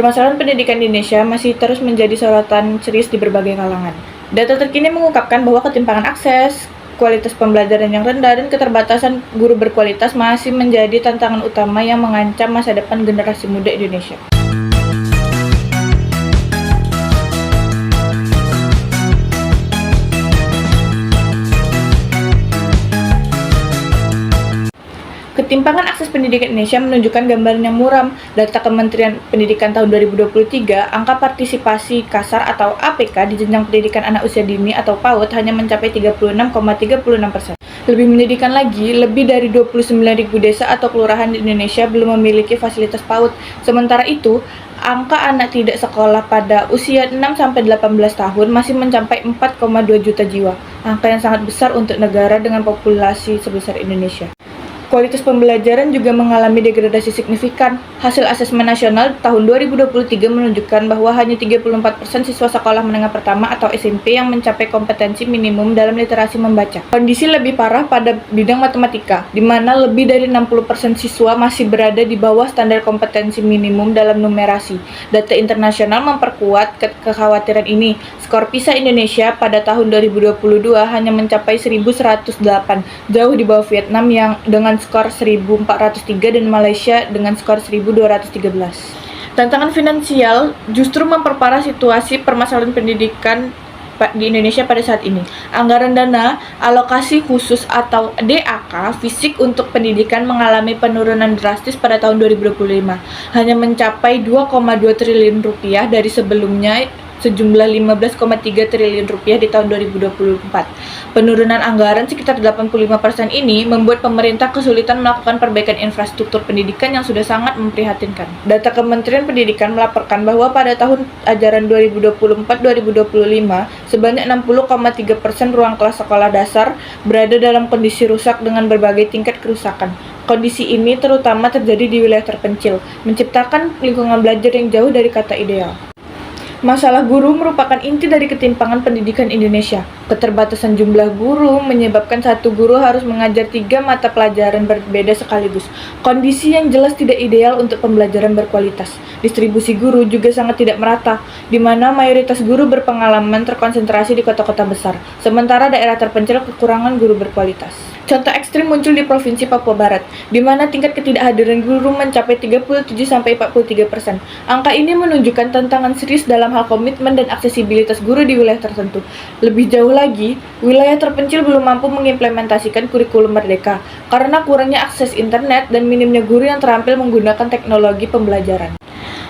Permasalahan pendidikan di Indonesia masih terus menjadi sorotan serius di berbagai kalangan. Data terkini mengungkapkan bahwa ketimpangan akses, kualitas pembelajaran yang rendah, dan keterbatasan guru berkualitas masih menjadi tantangan utama yang mengancam masa depan generasi muda Indonesia. Ketimpangan akses pendidikan Indonesia menunjukkan gambaran yang muram. Data Kementerian Pendidikan tahun 2023, angka partisipasi kasar atau APK di jenjang pendidikan anak usia dini atau PAUD hanya mencapai 36,36%. Lebih menyedihkan lagi, lebih dari 29.000 desa atau kelurahan di Indonesia belum memiliki fasilitas PAUD. Sementara itu, angka anak tidak sekolah pada usia 6-18 tahun masih mencapai 4,2 juta jiwa. Angka yang sangat besar untuk negara dengan populasi sebesar Indonesia. Kualitas pembelajaran juga mengalami degradasi signifikan. Hasil asesmen nasional tahun 2023 menunjukkan bahwa hanya 34% siswa sekolah menengah pertama atau SMP yang mencapai kompetensi minimum dalam literasi membaca. Kondisi lebih parah pada bidang matematika, di mana lebih dari 60% siswa masih berada di bawah standar kompetensi minimum dalam numerasi. Data internasional memperkuat kekhawatiran ini. Skor PISA Indonesia pada tahun 2022 hanya mencapai 1.108, jauh di bawah Vietnam yang dengan skor 1.403 dan Malaysia dengan skor 1.213. Tantangan finansial justru memperparah situasi permasalahan pendidikan di Indonesia pada saat ini. Anggaran dana alokasi khusus atau DAK fisik untuk pendidikan mengalami penurunan drastis pada tahun 2025, hanya mencapai 2,2 triliun rupiah dari sebelumnya sejumlah 15,3 triliun rupiah di tahun 2024. Penurunan anggaran sekitar 85% ini membuat pemerintah kesulitan melakukan perbaikan infrastruktur pendidikan yang sudah sangat memprihatinkan. Data Kementerian Pendidikan melaporkan bahwa pada tahun ajaran 2024-2025, sebanyak 60,3% ruang kelas sekolah dasar berada dalam kondisi rusak dengan berbagai tingkat kerusakan. Kondisi ini terutama terjadi di wilayah terpencil, menciptakan lingkungan belajar yang jauh dari kata ideal. Masalah guru merupakan inti dari ketimpangan pendidikan Indonesia. Keterbatasan jumlah guru menyebabkan satu guru harus mengajar 3 mata pelajaran berbeda sekaligus. Kondisi yang jelas tidak ideal untuk pembelajaran berkualitas. Distribusi guru juga sangat tidak merata, di mana mayoritas guru berpengalaman terkonsentrasi di kota-kota besar, sementara daerah terpencil kekurangan guru berkualitas. Contoh ekstrim muncul di Provinsi Papua Barat, di mana tingkat ketidakhadiran guru mencapai 37-43%. Angka ini menunjukkan tantangan serius dalam hal komitmen dan aksesibilitas guru di wilayah tertentu. Lebih jauh lagi, wilayah terpencil belum mampu mengimplementasikan kurikulum merdeka karena kurangnya akses internet dan minimnya guru yang terampil menggunakan teknologi pembelajaran.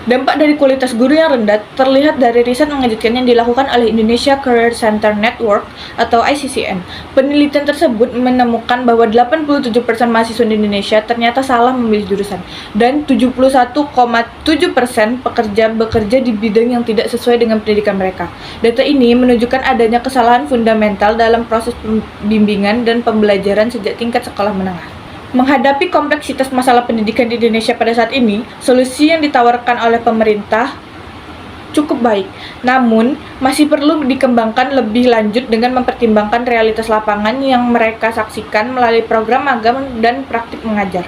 Dampak dari kualitas guru yang rendah terlihat dari riset mengejutkan yang dilakukan oleh Indonesia Career Center Network atau ICCN. Penelitian tersebut menemukan bahwa 87% mahasiswa di Indonesia ternyata salah memilih jurusan, dan 71,7% pekerja bekerja di bidang yang tidak sesuai dengan pendidikan mereka. Data ini menunjukkan adanya kesalahan fundamental dalam proses pembimbingan dan pembelajaran sejak tingkat sekolah menengah. Menghadapi kompleksitas masalah pendidikan di Indonesia pada saat ini, solusi yang ditawarkan oleh pemerintah cukup baik, namun masih perlu dikembangkan lebih lanjut dengan mempertimbangkan realitas lapangan yang mereka saksikan melalui program magang dan praktik mengajar.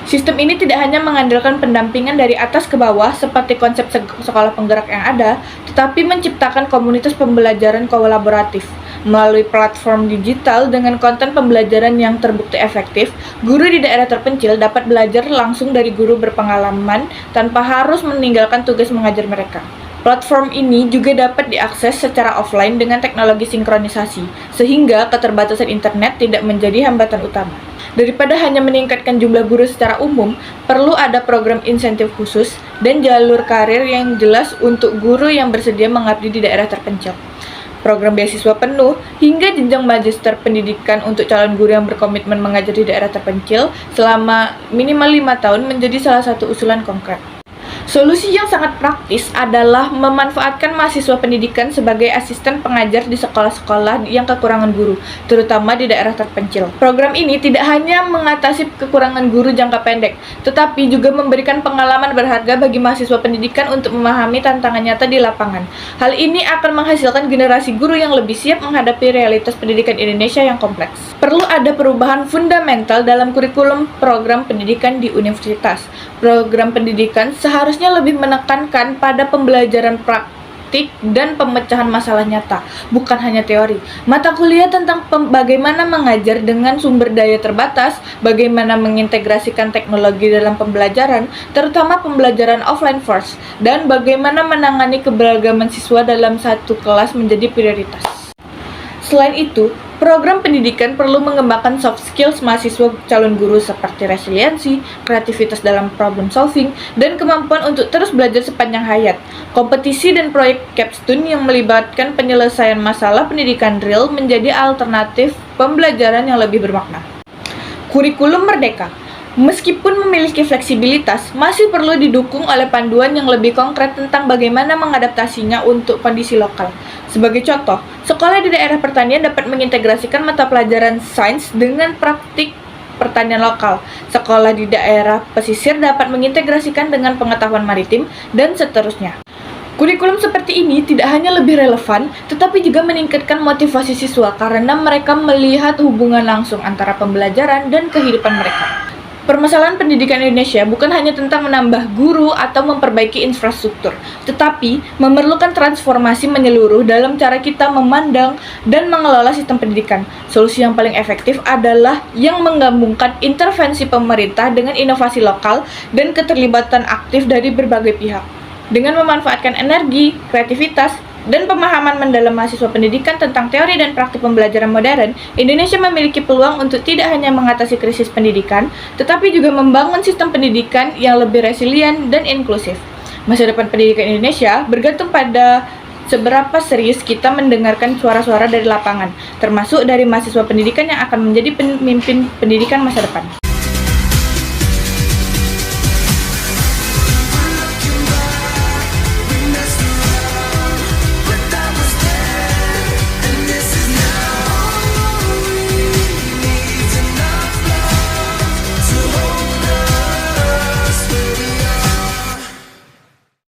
Sistem ini tidak hanya mengandalkan pendampingan dari atas ke bawah seperti konsep sekolah penggerak yang ada, tetapi menciptakan komunitas pembelajaran kolaboratif. Melalui platform digital dengan konten pembelajaran yang terbukti efektif, guru di daerah terpencil dapat belajar langsung dari guru berpengalaman tanpa harus meninggalkan tugas mengajar mereka. Platform ini juga dapat diakses secara offline dengan teknologi sinkronisasi, sehingga keterbatasan internet tidak menjadi hambatan utama. Daripada hanya meningkatkan jumlah guru secara umum, perlu ada program insentif khusus dan jalur karir yang jelas untuk guru yang bersedia mengabdi di daerah terpencil. Program beasiswa penuh hingga jenjang magister pendidikan untuk calon guru yang berkomitmen mengajar di daerah terpencil selama minimal 5 tahun menjadi salah satu usulan konkret. Solusi yang sangat praktis adalah memanfaatkan mahasiswa pendidikan sebagai asisten pengajar di sekolah-sekolah yang kekurangan guru, terutama di daerah terpencil. Program ini tidak hanya mengatasi kekurangan guru jangka pendek, tetapi juga memberikan pengalaman berharga bagi mahasiswa pendidikan untuk memahami tantangan nyata di lapangan. Hal ini akan menghasilkan generasi guru yang lebih siap menghadapi realitas pendidikan Indonesia yang kompleks. Perlu ada perubahan fundamental dalam kurikulum program pendidikan di universitas. Program pendidikan seharusnya seharusnya lebih menekankan pada pembelajaran praktik dan pemecahan masalah nyata, bukan hanya teori. Mata kuliah tentang bagaimana mengajar dengan sumber daya terbatas, bagaimana mengintegrasikan teknologi dalam pembelajaran, terutama pembelajaran offline first, dan bagaimana menangani keberagaman siswa dalam satu kelas menjadi prioritas. Selain itu, program pendidikan perlu mengembangkan soft skills mahasiswa calon guru seperti resiliensi, kreativitas dalam problem solving, dan kemampuan untuk terus belajar sepanjang hayat. Kompetisi dan proyek capstone yang melibatkan penyelesaian masalah pendidikan real menjadi alternatif pembelajaran yang lebih bermakna. Kurikulum merdeka. Meskipun memiliki fleksibilitas, masih perlu didukung oleh panduan yang lebih konkret tentang bagaimana mengadaptasinya untuk kondisi lokal. Sebagai contoh, sekolah di daerah pertanian dapat mengintegrasikan mata pelajaran sains dengan praktik pertanian lokal. Sekolah di daerah pesisir dapat mengintegrasikan dengan pengetahuan maritim, dan seterusnya. Kurikulum seperti ini tidak hanya lebih relevan, tetapi juga meningkatkan motivasi siswa karena mereka melihat hubungan langsung antara pembelajaran dan kehidupan mereka. Permasalahan pendidikan Indonesia bukan hanya tentang menambah guru atau memperbaiki infrastruktur, tetapi memerlukan transformasi menyeluruh dalam cara kita memandang dan mengelola sistem pendidikan. Solusi yang paling efektif adalah yang menggabungkan intervensi pemerintah dengan inovasi lokal dan keterlibatan aktif dari berbagai pihak. Dengan memanfaatkan energi, kreativitas, dan pemahaman mendalam mahasiswa pendidikan tentang teori dan praktik pembelajaran modern, Indonesia memiliki peluang untuk tidak hanya mengatasi krisis pendidikan, tetapi juga membangun sistem pendidikan yang lebih resilient dan inklusif. Masa depan pendidikan Indonesia bergantung pada seberapa serius kita mendengarkan suara-suara dari lapangan, termasuk dari mahasiswa pendidikan yang akan menjadi pemimpin pendidikan masa depan.